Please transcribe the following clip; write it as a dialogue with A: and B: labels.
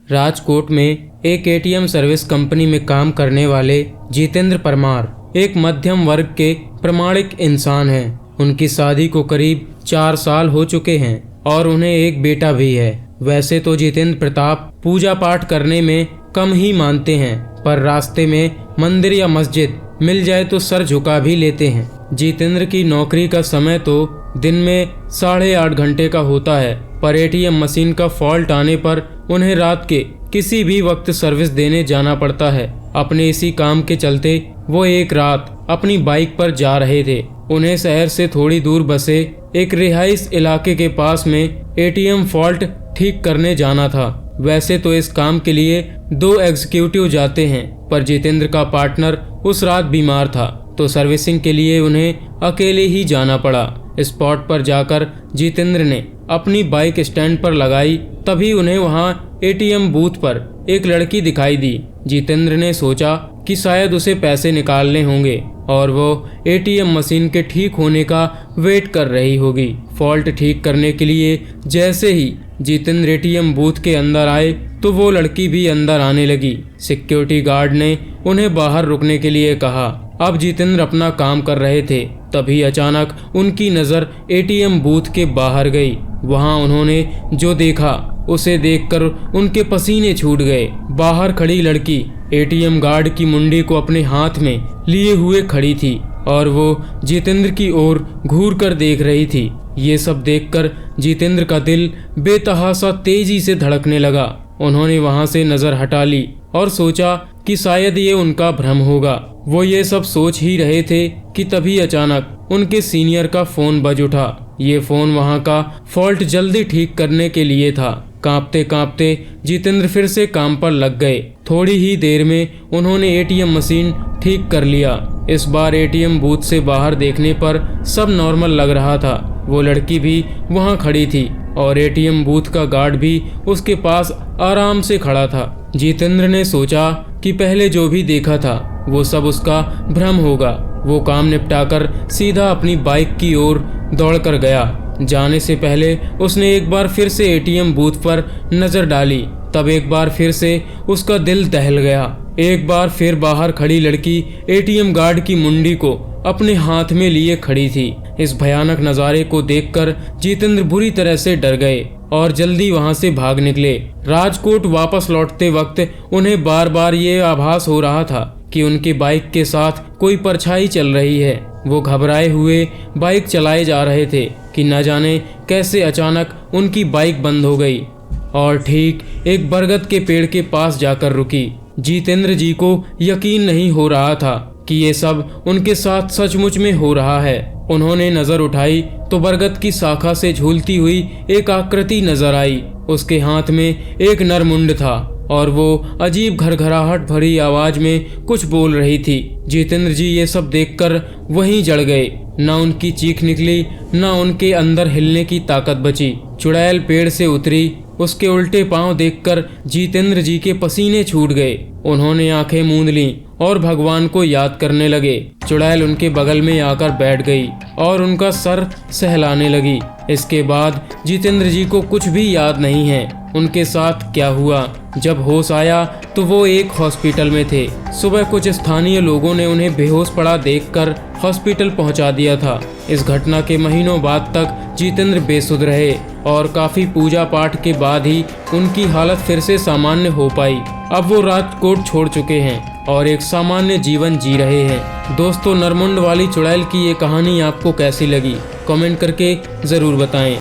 A: राजकोट में एक ATM service company में काम करने वाले जितेंद्र परमार एक मध्यम वर्ग के प्रामाणिक इंसान हैं। उनकी शादी को करीब 4 साल हो चुके हैं और उन्हें एक बेटा भी है। वैसे तो जितेंद्र प्रताप पूजा पाठ करने में कम ही मानते हैं, पर रास्ते में मंदिर या मस्जिद मिल जाए तो सर झुका भी लेते हैं। जितेंद्र की नौकरी का समय तो दिन में 8.5 घंटे का होता है, पर एटीएम मशीन का फॉल्ट आने पर उन्हें रात के किसी भी वक्त सर्विस देने जाना पड़ता है। अपने इसी काम के चलते वो एक रात अपनी बाइक पर जा रहे थे। उन्हें शहर से थोड़ी दूर बसे एक रिहाइश इलाके के पास में एटीएम फॉल्ट ठीक करने जाना था। वैसे तो इस काम के लिए 2 एग्जीक्यूटिव जाते हैं, पर जितेंद्र का पार्टनर उस रात बीमार था, तो सर्विसिंग के लिए उन्हें अकेले ही जाना पड़ा। स्पॉट पर जाकर जितेंद्र ने अपनी बाइक स्टैंड पर लगाई, तभी उन्हें वहां एटीएम बूथ पर एक लड़की दिखाई दी। जितेंद्र ने सोचा कि शायद उसे पैसे निकालने होंगे और वो एटीएम मशीन के ठीक होने का वेट कर रही होगी। फॉल्ट ठीक करने के लिए जैसे ही जितेंद्र एटीएम बूथ के अंदर आए तो वो लड़की भी अंदर आने लगी। सिक्योरिटी गार्ड ने उन्हें बाहर रुकने के लिए कहा। अब जितेंद्र अपना काम कर रहे थे, तभी अचानक उनकी नज़र एटीएम बूथ के बाहर गई। वहां उन्होंने जो देखा उसे देखकर उनके पसीने छूट गए। बाहर खड़ी लड़की एटीएम गार्ड की मुंडी को अपने हाथ में लिए हुए खड़ी थी और वो जितेंद्र की ओर घूर कर देख रही थी। ये सब देखकर जितेंद्र का दिल बेतहाशा तेजी से धड़कने लगा। उन्होंने वहां से नज़र हटा ली और सोचा कि शायद ये उनका भ्रम होगा। वो ये सब सोच ही रहे थे कि तभी अचानक उनके सीनियर का फोन बज उठा। ये फोन वहां का फॉल्ट जल्दी ठीक करने के लिए था। कांपते कांपते जितेंद्र फिर से काम पर लग गए। थोड़ी ही देर में उन्होंने एटीएम मशीन ठीक कर लिया। इस बार एटीएम बूथ से बाहर देखने पर सब नॉर्मल लग रहा था। वो लड़की भी वहां खड़ी थी और एटीएम बूथ का गार्ड भी उसके पास आराम से खड़ा था। जितेंद्र ने सोचा कि पहले जो भी देखा था वो सब उसका भ्रम होगा। वो काम निपटाकर सीधा अपनी बाइक की ओर दौड़कर गया। जाने से पहले उसने एक बार फिर से एटीएम बूथ पर नजर डाली। तब एक बार फिर से उसका दिल दहल गया। एक बार फिर बाहर खड़ी लड़की एटीएम गार्ड की मुंडी को अपने हाथ में लिए खड़ी थी। इस भयानक नज़ारे को देखकर जितेंद्र बुरी तरह से डर गए और जल्दी वहां से भाग निकले। राजकोट वापस लौटते वक्त उन्हें बार बार ये आभास हो रहा था कि उनकी बाइक के साथ कोई परछाई चल रही है। वो घबराए हुए बाइक चलाए जा रहे थे कि न जाने कैसे अचानक उनकी बाइक बंद हो गई और ठीक एक बरगद के पेड़ के पास जाकर रुकी। जितेंद्र जी को यकीन नहीं हो रहा था कि ये सब उनके साथ सचमुच में हो रहा है। उन्होंने नजर उठाई तो बरगद की शाखा से झूलती हुई एक आकृति नजर आई। उसके हाथ में एक नरमुंड था और वो अजीब घरघराहट भरी आवाज में कुछ बोल रही थी। जितेंद्र जी ये सब देखकर वहीं जड़ गए। न उनकी चीख निकली, न उनके अंदर हिलने की ताकत बची। चुड़ैल पेड़ से उतरी। उसके उल्टे पांव देखकर जितेंद्र जी के पसीने छूट गए। उन्होंने आंखें मूंद लीं और भगवान को याद करने लगे। चुड़ैल उनके बगल में आकर बैठ गई और उनका सर सहलाने लगी। इसके बाद जितेंद्र जी को कुछ भी याद नहीं है उनके साथ क्या हुआ। जब होश आया तो वो एक हॉस्पिटल में थे। सुबह कुछ स्थानीय लोगों ने उन्हें बेहोश पड़ा देखकर हॉस्पिटल पहुंचा दिया था। इस घटना के महीनों बाद तक जितेंद्र बेसुध रहे और काफी पूजा पाठ के बाद ही उनकी हालत फिर से सामान्य हो पाई। अब वो राजकोट छोड़ चुके हैं और एक सामान्य जीवन जी रहे हैं। दोस्तों, नरमुंड वाली चुड़ैल की ये कहानी आपको कैसी लगी? कमेंट करके ज़रूर बताएं।